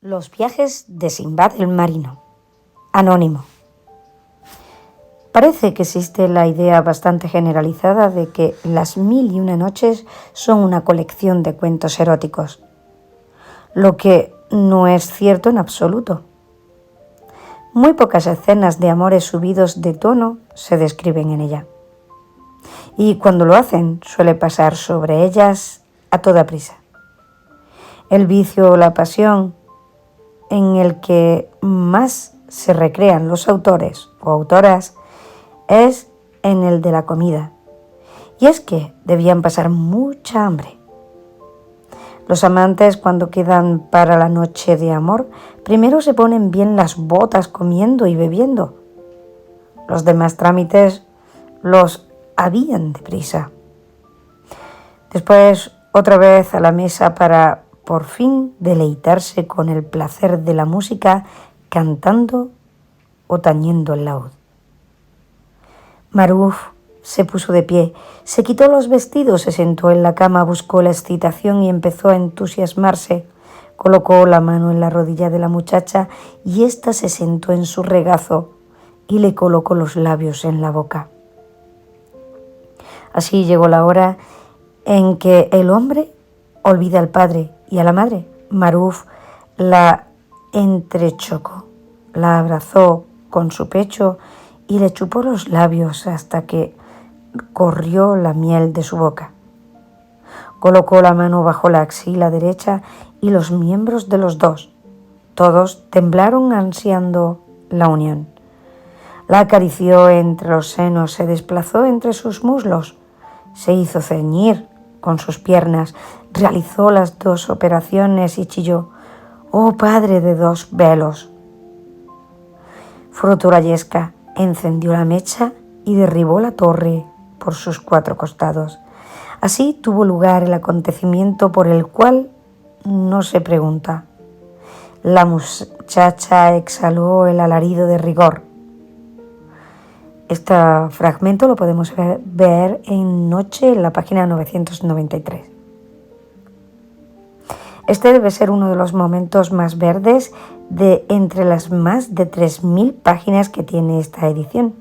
Los viajes de Sinbad el marino. Anónimo. Parece que existe la idea bastante generalizada de que Las Mil y Una Noches son una colección de cuentos eróticos, lo que no es cierto en absoluto. Muy pocas escenas de amores subidos de tono se describen en ella. Y cuando lo hacen, suele pasar sobre ellas a toda prisa. El vicio o la pasión en el que más se recrean los autores o autoras es en el de la comida. Y es que debían pasar mucha hambre. Los amantes, cuando quedan para la noche de amor, primero se ponen bien las botas comiendo y bebiendo. Los demás trámites los habían deprisa. Después, otra vez a la mesa para por fin deleitarse con el placer de la música, cantando o tañendo el laúd. Maruf se puso de pie, se quitó los vestidos, se sentó en la cama, buscó la excitación y empezó a entusiasmarse. Colocó la mano en la rodilla de la muchacha y ésta se sentó en su regazo y le colocó los labios en la boca. Así llegó la hora en que el hombre olvida al padre y a la madre. Maruf la entrechocó, la abrazó con su pecho y le chupó los labios hasta que corrió la miel de su boca. Colocó la mano bajo la axila derecha y los miembros de los dos. Todos temblaron ansiando la unión. La acarició entre los senos, se desplazó entre sus muslos, se hizo ceñir con sus piernas, realizó las dos operaciones y chilló: «¡Oh, padre de dos velos!». Frotó la yesca, encendió la mecha y derribó la torre por sus cuatro costados. Así tuvo lugar el acontecimiento por el cual no se pregunta. La muchacha exhaló el alarido de rigor. Este fragmento lo podemos ver en Noche, en la página 993. Este debe ser uno de los momentos más verdes de entre las más de 3.000 páginas que tiene esta edición.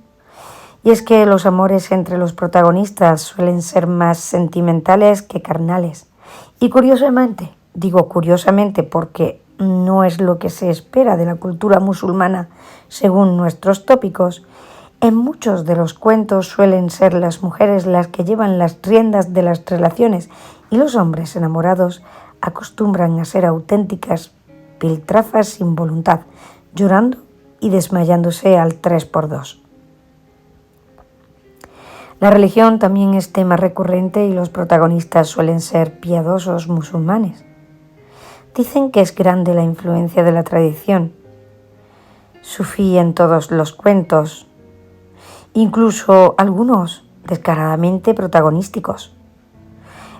Y es que los amores entre los protagonistas suelen ser más sentimentales que carnales. Y curiosamente, digo curiosamente porque no es lo que se espera de la cultura musulmana según nuestros tópicos, en muchos de los cuentos suelen ser las mujeres las que llevan las riendas de las relaciones y los hombres enamorados acostumbran a ser auténticas piltrafas sin voluntad, llorando y desmayándose al 3x2. La religión también es tema recurrente y los protagonistas suelen ser piadosos musulmanes. Dicen que es grande la influencia de la tradición sufí en todos los cuentos, incluso algunos descaradamente protagonísticos.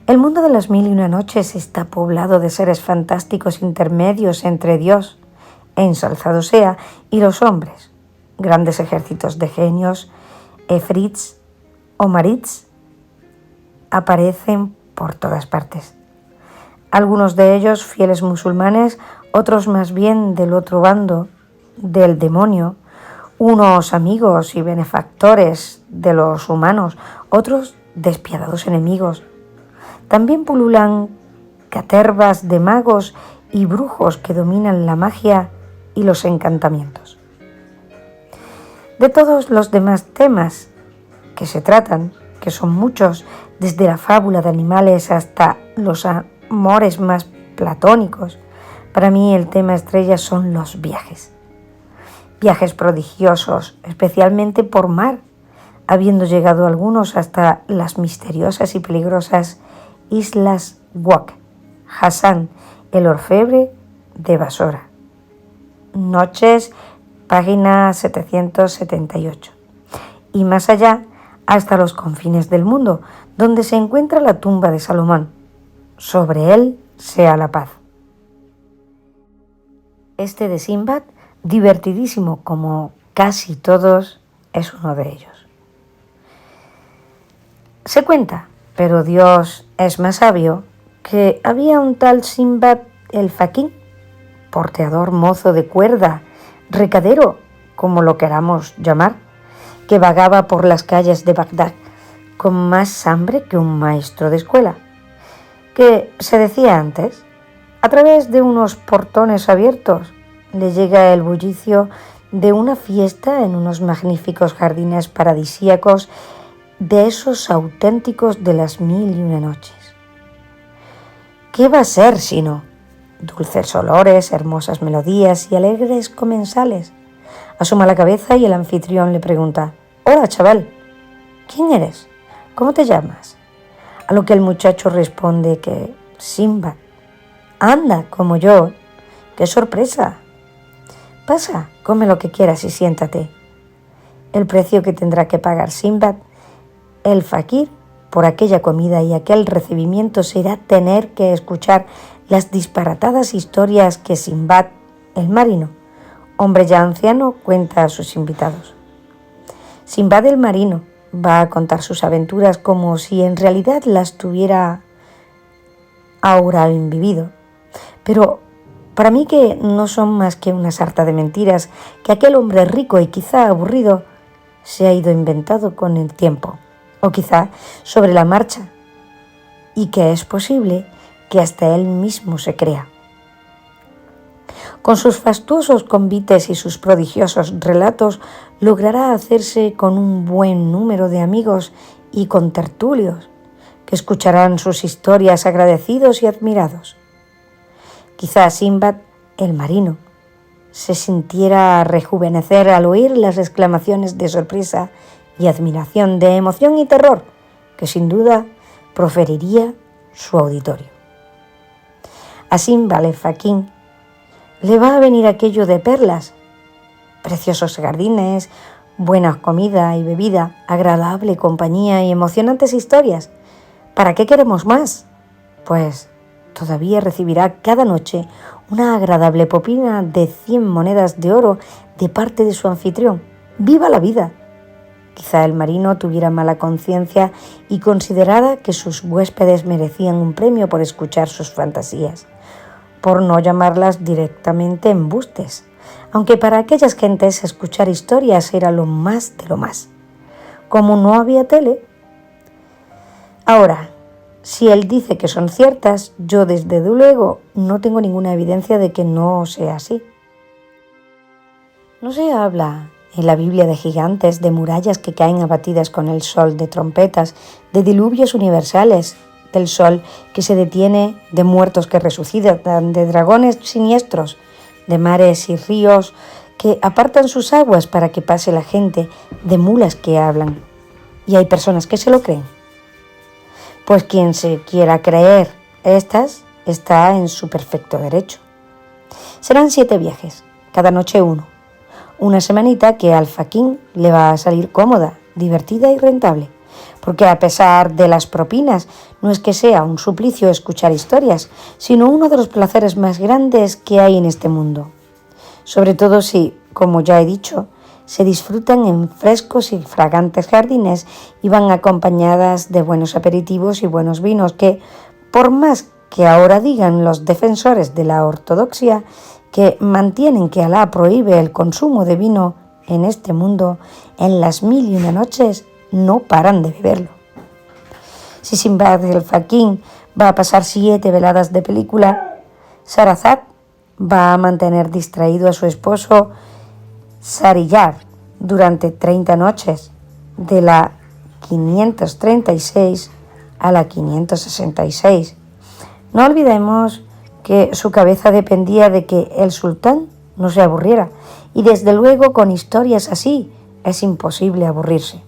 El mundo de Las Mil y Una Noches está poblado de seres fantásticos intermedios entre Dios, ensalzado sea, y los hombres, grandes ejércitos de genios, efrits o marits, aparecen por todas partes. Algunos de ellos fieles musulmanes, otros más bien del otro bando, del demonio, unos amigos y benefactores de los humanos, otros despiadados enemigos. También pululan catervas de magos y brujos que dominan la magia y los encantamientos. De todos los demás temas que se tratan, que son muchos, desde la fábula de animales hasta los amores más platónicos, para mí el tema estrella son los viajes. Viajes prodigiosos, especialmente por mar, habiendo llegado algunos hasta las misteriosas y peligrosas Islas Wak, Hassan, el orfebre de Basora. Noches, página 778. Y más allá, hasta los confines del mundo, donde se encuentra la tumba de Salomón. Sobre él sea la paz. Este de Sinbad, divertidísimo como casi todos, es uno de ellos. Se cuenta, pero Dios es más sabio, que había un tal Sinbad el Faquín, porteador mozo de cuerda, recadero, como lo queramos llamar, que vagaba por las calles de Bagdad con más hambre que un maestro de escuela, que se decía antes, a través de unos portones abiertos le llega el bullicio de una fiesta en unos magníficos jardines paradisíacos, de esos auténticos de las 1001 noches. ¿Qué va a ser sino dulces olores, hermosas melodías y alegres comensales? Asoma la cabeza y el anfitrión le pregunta: «Hola, chaval, ¿quién eres? ¿Cómo te llamas?». A lo que el muchacho responde que Sinbad. «Anda, como yo. ¡Qué sorpresa! Pasa, come lo que quieras y siéntate». El precio que tendrá que pagar Sinbad, el fakir, por aquella comida y aquel recibimiento será tener que escuchar las disparatadas historias que Sinbad, el marino, hombre ya anciano, cuenta a sus invitados. Sinbad el marino va a contar sus aventuras como si en realidad las tuviera ahora vivido, pero para mí que no son más que una sarta de mentiras que aquel hombre rico y quizá aburrido se ha ido inventando con el tiempo, o quizá sobre la marcha, y que es posible que hasta él mismo se crea. Con sus fastuosos convites y sus prodigiosos relatos logrará hacerse con un buen número de amigos y contertulios que escucharán sus historias agradecidos y admirados. Quizá Sinbad, el marino, se sintiera rejuvenecer al oír las exclamaciones de sorpresa y admiración, de emoción y terror que sin duda proferiría su auditorio. A Sinbad el fakir le va a venir aquello de perlas, preciosos jardines, buena comida y bebida, agradable compañía y emocionantes historias. ¿Para qué queremos más? Pues todavía recibirá cada noche una agradable propina de 100 monedas de oro de parte de su anfitrión. ¡Viva la vida! Quizá el marino tuviera mala conciencia y considerara que sus huéspedes merecían un premio por escuchar sus fantasías, por no llamarlas directamente embustes, aunque para aquellas gentes escuchar historias era lo más de lo más. Como no había tele. Ahora, si él dice que son ciertas, yo desde luego no tengo ninguna evidencia de que no sea así. No se habla en la Biblia de gigantes, de murallas que caen abatidas con el sol, de trompetas, de diluvios universales, del sol que se detiene, de muertos que resucitan, de dragones siniestros, de mares y ríos que apartan sus aguas para que pase la gente, de mulas que hablan. Y hay personas que se lo creen. Pues quien se quiera creer estas está en su perfecto derecho. Serán 7 viajes, cada noche uno. Una semanita que al fakir le va a salir cómoda, divertida y rentable, porque a pesar de las propinas no es que sea un suplicio escuchar historias, sino uno de los placeres más grandes que hay en este mundo. Sobre todo si, como ya he dicho, se disfrutan en frescos y fragantes jardines y van acompañadas de buenos aperitivos y buenos vinos que, por más que ahora digan los defensores de la ortodoxia que mantienen que Alá prohíbe el consumo de vino en este mundo, en las 1001 noches no paran de beberlo. Si Sinbad el fakir va a pasar 7 veladas de película, Sarazad va a mantener distraído a su esposo Sariyar durante 30 noches, de la 536 a la 566. No olvidemos que su cabeza dependía de que el sultán no se aburriera, y desde luego con historias así es imposible aburrirse.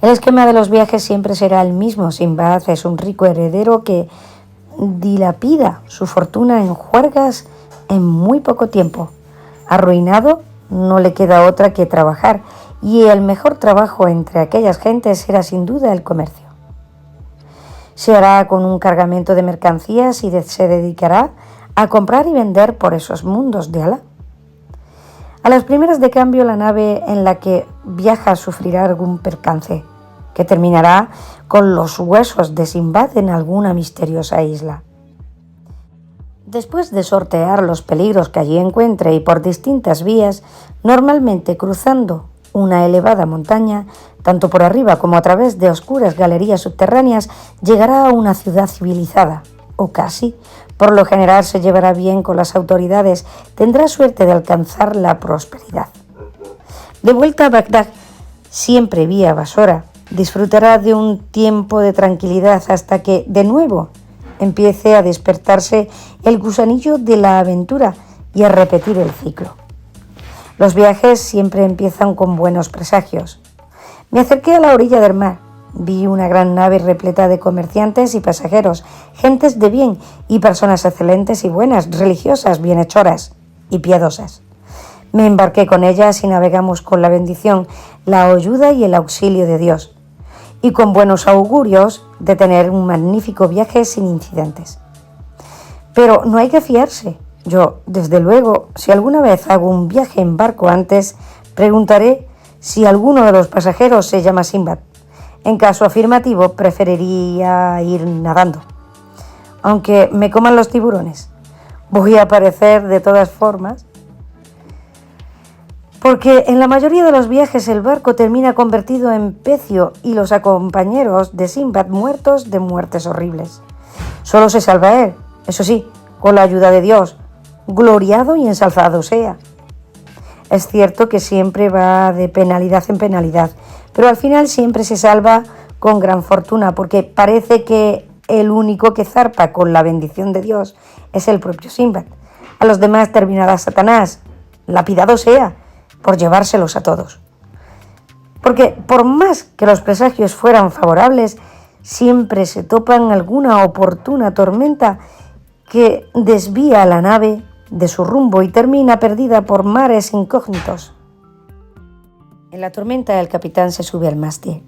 El esquema de los viajes siempre será el mismo. Sinbad es un rico heredero que dilapida su fortuna en juergas en muy poco tiempo. Arruinado, no le queda otra que trabajar, y el mejor trabajo entre aquellas gentes era sin duda el comercio. Se hará con un cargamento de mercancías y se dedicará a comprar y vender por esos mundos de Alá. A las primeras de cambio, la nave en la que viaja sufrirá algún percance, que terminará con los huesos de Sinbad en alguna misteriosa isla. Después de sortear los peligros que allí encuentre y por distintas vías, normalmente cruzando una elevada montaña, tanto por arriba como a través de oscuras galerías subterráneas, llegará a una ciudad civilizada, o casi. Por lo general se llevará bien con las autoridades, tendrá suerte de alcanzar la prosperidad. De vuelta a Bagdad, siempre vía Basora, disfrutará de un tiempo de tranquilidad hasta que, de nuevo, empiece a despertarse el gusanillo de la aventura y a repetir el ciclo. Los viajes siempre empiezan con buenos presagios. Me acerqué a la orilla del mar. Vi una gran nave repleta de comerciantes y pasajeros, gentes de bien y personas excelentes y buenas, religiosas, bienhechoras y piadosas. Me embarqué con ellas y navegamos con la bendición, la ayuda y el auxilio de Dios, y con buenos augurios de tener un magnífico viaje sin incidentes. Pero no hay que fiarse. Yo, desde luego, si alguna vez hago un viaje en barco antes, preguntaré si alguno de los pasajeros se llama Sinbad. En caso afirmativo, preferiría ir nadando. Aunque me coman los tiburones, voy a aparecer de todas formas, porque en la mayoría de los viajes el barco termina convertido en pecio y los compañeros de Sinbad muertos de muertes horribles. Solo se salva él, eso sí, con la ayuda de Dios, gloriado y ensalzado sea. Es cierto que siempre va de penalidad en penalidad, pero al final siempre se salva con gran fortuna, porque parece que el único que zarpa con la bendición de Dios es el propio Sinbad. A los demás terminará Satanás, lapidado sea, por llevárselos a todos. Porque por más que los presagios fueran favorables, siempre se topan alguna oportuna tormenta que desvía a la nave de su rumbo y termina perdida por mares incógnitos. En la tormenta el capitán se sube al mástil,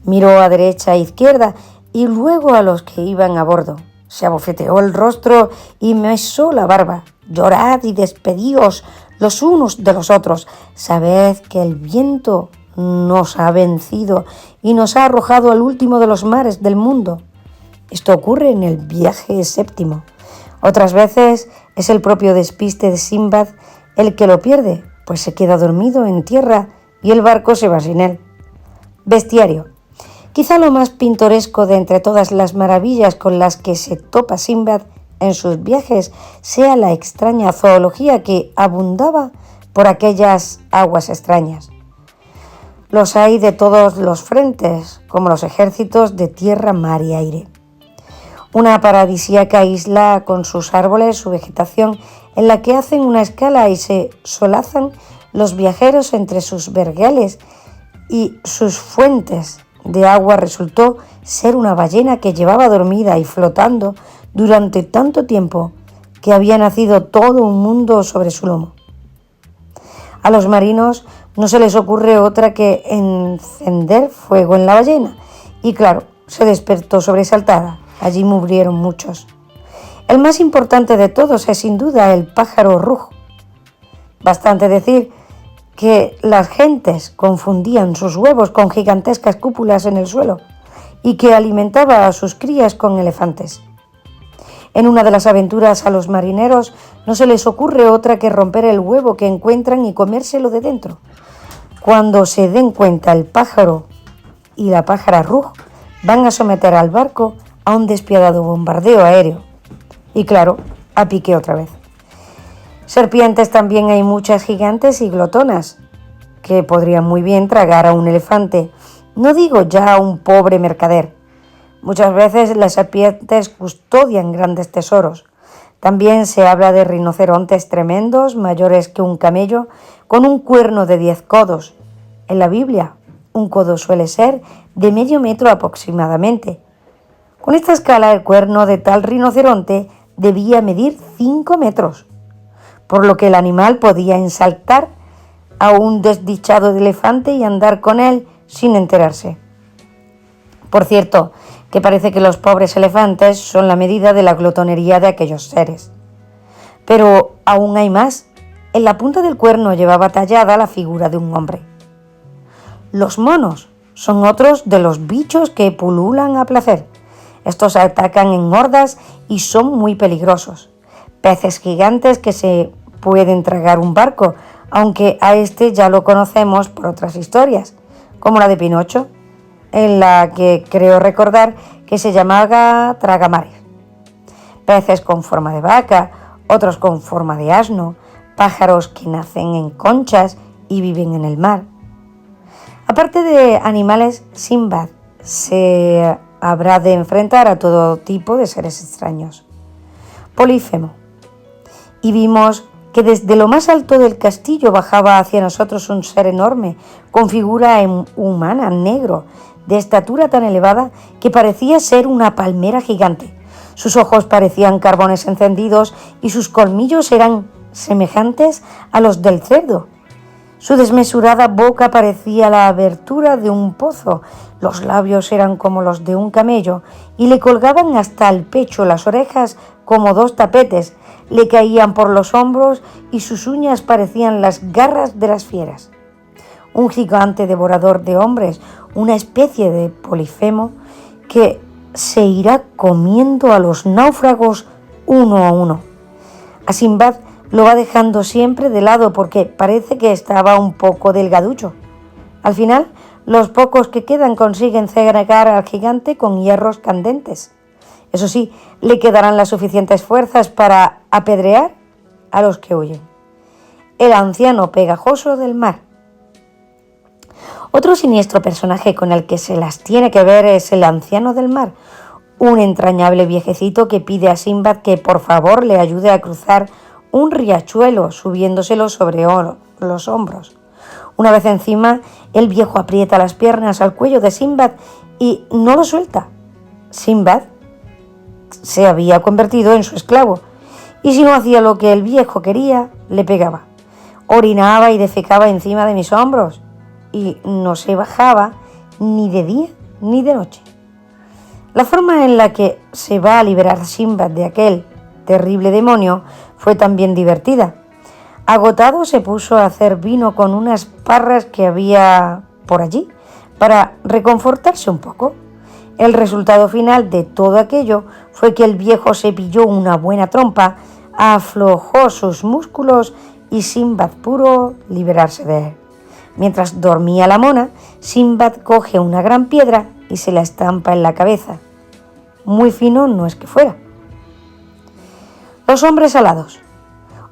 miró a derecha e izquierda y luego a los que iban a bordo. Se abofeteó el rostro y mesó la barba. Llorad y despedíos los unos de los otros. Sabed que el viento nos ha vencido y nos ha arrojado al último de los mares del mundo. Esto ocurre en el viaje séptimo. Otras veces es el propio despiste de Sinbad el que lo pierde, pues se queda dormido en tierra y el barco se va sin él. Bestiario. Quizá lo más pintoresco de entre todas las maravillas con las que se topa Sinbad en sus viajes sea la extraña zoología que abundaba por aquellas aguas extrañas. Los hay de todos los frentes, como los ejércitos de tierra, mar y aire. Una paradisíaca isla con sus árboles, su vegetación, en la que hacen una escala y se solazan los viajeros entre sus vergeles y sus fuentes de agua, resultó ser una ballena que llevaba dormida y flotando durante tanto tiempo que había nacido todo un mundo sobre su lomo. A los marinos no se les ocurre otra que encender fuego en la ballena y claro, se despertó sobresaltada. Allí murieron muchos. El más importante de todos es sin duda el pájaro Rugh. Bastante decir que las gentes confundían sus huevos con gigantescas cúpulas en el suelo y que alimentaba a sus crías con elefantes. En una de las aventuras a los marineros no se les ocurre otra que romper el huevo que encuentran y comérselo de dentro. Cuando se den cuenta el pájaro y la pájara Rugh van a someter al barco a un despiadado bombardeo aéreo. Y claro, a pique otra vez. Serpientes también hay muchas gigantes y glotonas, que podrían muy bien tragar a un elefante, no digo ya a un pobre mercader. Muchas veces las serpientes custodian grandes tesoros. También se habla de rinocerontes tremendos, mayores que un camello, con un cuerno de 10 codos. En la Biblia, un codo suele ser de medio metro aproximadamente. Con esta escala, el cuerno de tal rinoceronte debía medir 5 metros, por lo que el animal podía ensaltar a un desdichado elefante y andar con él sin enterarse. Por cierto, que parece que los pobres elefantes son la medida de la glotonería de aquellos seres. Pero aún hay más. En la punta del cuerno llevaba tallada la figura de un hombre. Los monos son otros de los bichos que pululan a placer. Estos atacan en hordas y son muy peligrosos. peces gigantes que se pueden tragar un barco, aunque a este ya lo conocemos por otras historias, como la de Pinocho, en la que creo recordar que se llamaba Tragamares. Peces con forma de vaca, otros con forma de asno, pájaros que nacen en conchas y viven en el mar. Aparte de animales, Sinbad se habrá de enfrentar a todo tipo de seres extraños. Polifemo. Y vimos que desde lo más alto del castillo bajaba hacia nosotros un ser enorme, con figura humana, negro, de estatura tan elevada que parecía ser una palmera gigante. Sus ojos parecían carbones encendidos y sus colmillos eran semejantes a los del cerdo. Su desmesurada boca parecía la abertura de un pozo, los labios eran como los de un camello y le colgaban hasta el pecho, las orejas como dos tapetes, le caían por los hombros y sus uñas parecían las garras de las fieras. Un gigante devorador de hombres, una especie de Polifemo que se irá comiendo a los náufragos uno a uno. A Sinbad lo va dejando siempre de lado porque parece que estaba un poco delgaducho. Al final, los pocos que quedan consiguen cegar al gigante con hierros candentes. Eso sí, le quedarán las suficientes fuerzas para apedrear a los que huyen. El anciano pegajoso del mar. Otro siniestro personaje con el que se las tiene que ver es el anciano del mar, un entrañable viejecito que pide a Sinbad que por favor le ayude a cruzar un riachuelo subiéndoselo sobre los hombros. Una vez encima, el viejo aprieta las piernas al cuello de Sinbad y no lo suelta. Sinbad se había convertido en su esclavo y si no hacía lo que el viejo quería, le pegaba. Orinaba y defecaba encima de mis hombros y no se bajaba ni de día ni de noche. La forma en la que se va a liberar Sinbad de aquel terrible demonio fue también divertida. Agotado se puso a hacer vino con unas parras que había por allí para reconfortarse un poco. El resultado final de todo aquello fue que el viejo se pilló una buena trompa, aflojó sus músculos y Sinbad pudo liberarse de él. Mientras dormía la mona, Sinbad coge una gran piedra y se la estampa en la cabeza. Muy fino no es que fuera. Los hombres alados.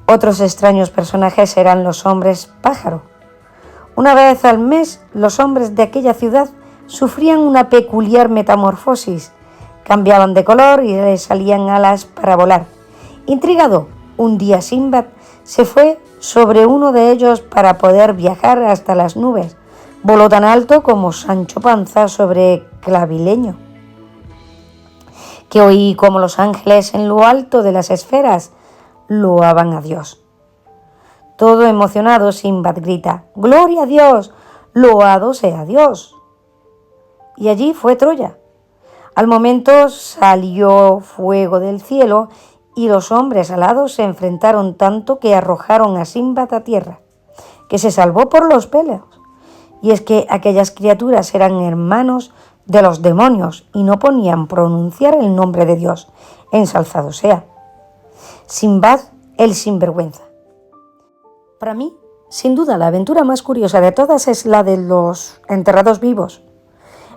Otros extraños personajes eran los hombres pájaro. Una vez al mes, los hombres de aquella ciudad sufrían una peculiar metamorfosis. Cambiaban de color y les salían alas para volar. Intrigado, un día Sinbad se fue sobre uno de ellos para poder viajar hasta las nubes. Voló tan alto como Sancho Panza sobre Clavileño, que oí como los ángeles en lo alto de las esferas loaban a Dios. Todo emocionado, Sinbad grita: ¡Gloria a Dios! ¡Loado sea Dios! Y allí fue Troya. Al momento salió fuego del cielo y los hombres alados se enfrentaron tanto que arrojaron a Sinbad a tierra, que se salvó por los pelos. Y es que aquellas criaturas eran hermanos de los demonios y no podían pronunciar el nombre de Dios, ensalzado sea. Sinbad, el sinvergüenza. Para mí, sin duda, la aventura más curiosa de todas es la de los enterrados vivos.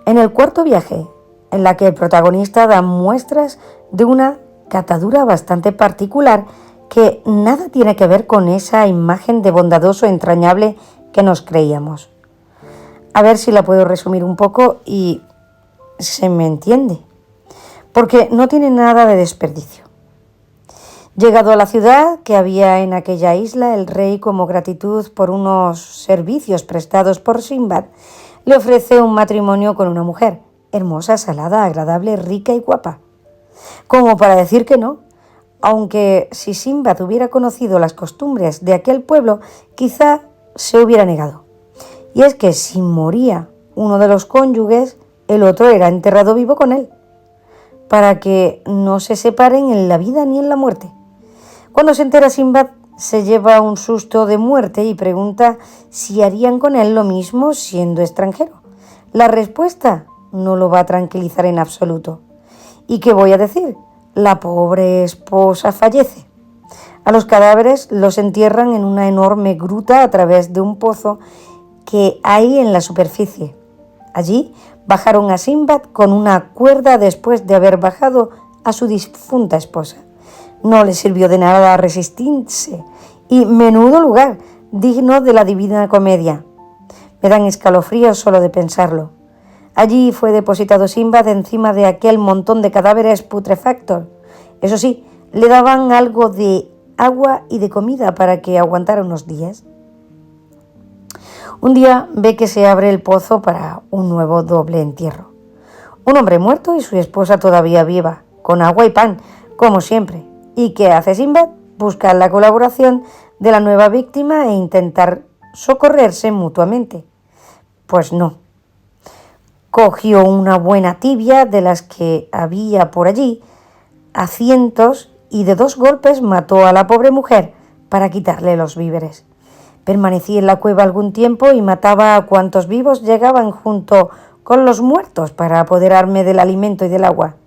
En el cuarto viaje, en la que el protagonista da muestras de una catadura bastante particular que nada tiene que ver con esa imagen de bondadoso entrañable que nos creíamos. A ver si la puedo resumir un poco y se me entiende, porque no tiene nada de desperdicio. Llegado a la ciudad que había en aquella isla, el rey, como gratitud por unos servicios prestados por Sinbad, le ofrece un matrimonio con una mujer, hermosa, salada, agradable, rica y guapa. Como para decir que no, aunque si Sinbad hubiera conocido las costumbres de aquel pueblo, quizá se hubiera negado. Y es que si moría uno de los cónyuges, el otro era enterrado vivo con él, para que no se separen en la vida ni en la muerte. Cuando se entera Sinbad, se lleva un susto de muerte y pregunta si harían con él lo mismo siendo extranjero. La respuesta no lo va a tranquilizar en absoluto. ¿Y qué voy a decir? La pobre esposa fallece. los cadáveres los entierran en una enorme gruta a través de un pozo que hay en la superficie. Allí bajaron a Sinbad con una cuerda después de haber bajado a su difunta esposa. No le sirvió de nada resistirse, y menudo lugar, digno de la Divina Comedia. Me dan escalofríos solo de pensarlo. Allí fue depositado Sinbad encima de aquel montón de cadáveres putrefactos. Eso sí, le daban algo de agua y de comida para que aguantara unos días. Un día ve que se abre el pozo para un nuevo doble entierro. Un hombre muerto y su esposa todavía viva, con agua y pan, como siempre. ¿Y qué hace Sinbad? Buscar la colaboración de la nueva víctima e intentar socorrerse mutuamente. Pues no. Cogió una buena tibia de las que había por allí, a cientos, y de 2 golpes mató a la pobre mujer para quitarle los víveres. Permanecí en la cueva algún tiempo y mataba a cuantos vivos llegaban junto con los muertos para apoderarme del alimento y del agua.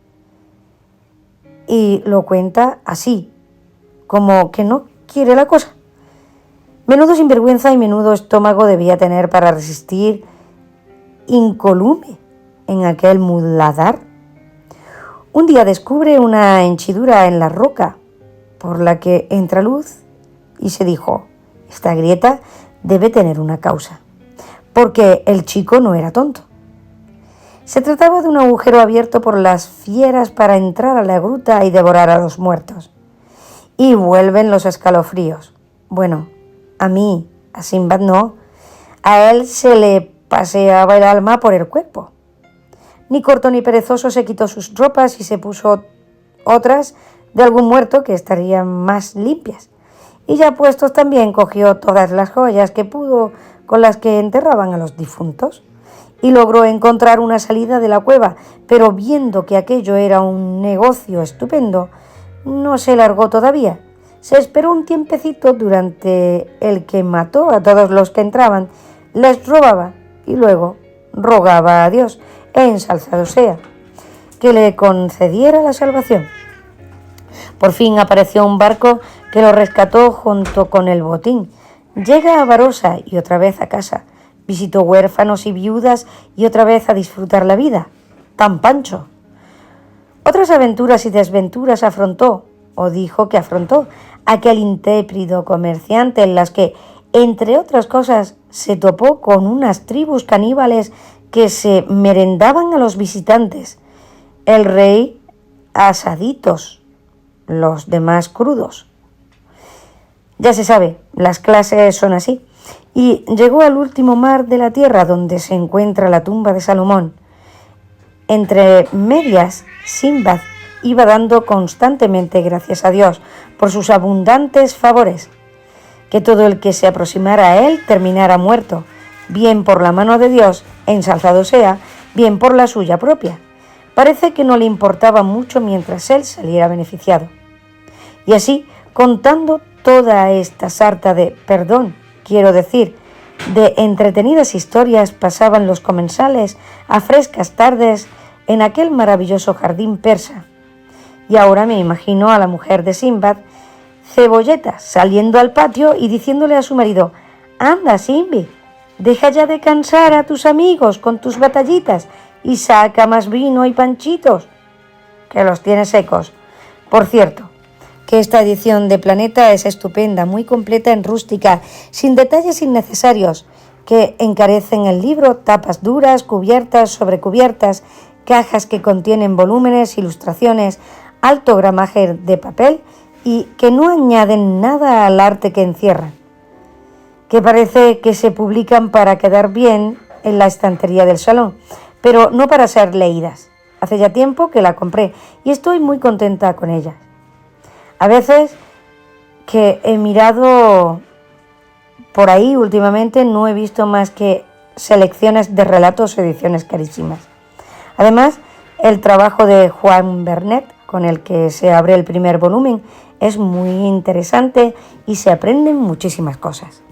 Y lo cuenta así, como que no quiere la cosa. Menudo sinvergüenza y menudo estómago debía tener para resistir incolume en aquel muladar. Un día descubre una henchidura en la roca por la que entra luz y se dijo: esta grieta debe tener una causa, porque el chico no era tonto. Se trataba de un agujero abierto por las fieras para entrar a la gruta y devorar a los muertos. Y vuelven los escalofríos. Bueno, a mí, a Sinbad no, a él se le paseaba el alma por el cuerpo. Ni corto ni perezoso se quitó sus ropas y se puso otras de algún muerto que estarían más limpias. Y ya puestos también cogió todas las joyas que pudo con las que enterraban a los difuntos y logró encontrar una salida de la cueva, pero viendo que aquello era un negocio estupendo, no se largó todavía. Se esperó un tiempecito durante el que mató a todos los que entraban, les robaba y luego rogaba a Dios, ensalzado sea, que le concediera la salvación. Por fin apareció un barco que lo rescató junto con el botín. Llega a Barossa y otra vez a casa. Visitó huérfanos y viudas y otra vez a disfrutar la vida. Tan pancho. Otras aventuras y desventuras afrontó, o dijo que afrontó, aquel intrépido comerciante en las que, entre otras cosas, se topó con unas tribus caníbales que se merendaban a los visitantes. El rey asaditos, los demás crudos. Ya se sabe, las clases son así. Y llegó al último mar de la tierra, donde se encuentra la tumba de Salomón. Entre medias, Sinbad iba dando constantemente gracias a Dios por sus abundantes favores, que todo el que se aproximara a él terminara muerto, bien por la mano de Dios, ensalzado sea, bien por la suya propia. Parece que no le importaba mucho mientras él saliera beneficiado. Y así, contando toda esta sarta de, quiero decir, de entretenidas historias, pasaban los comensales a frescas tardes en aquel maravilloso jardín persa. Y ahora me imagino a la mujer de Sinbad, Cebolleta, saliendo al patio y diciéndole a su marido: «Anda, Simbi, deja ya de cansar a tus amigos con tus batallitas y saca más vino y panchitos, que los tienes secos». Por cierto, que esta edición de Planeta es estupenda, muy completa en rústica, sin detalles innecesarios que encarecen el libro, tapas duras, cubiertas sobre cubiertas, cajas que contienen volúmenes, ilustraciones, alto gramaje de papel y que no añaden nada al arte que encierran, que parece que se publican para quedar bien en la estantería del salón, pero no para ser leídas. Hace ya tiempo que la compré y estoy muy contenta con ella. A veces que he mirado por ahí últimamente no he visto más que selecciones de relatos o ediciones carísimas. Además, el trabajo de Juan Vernet, con el que se abre el primer volumen, es muy interesante y se aprenden muchísimas cosas.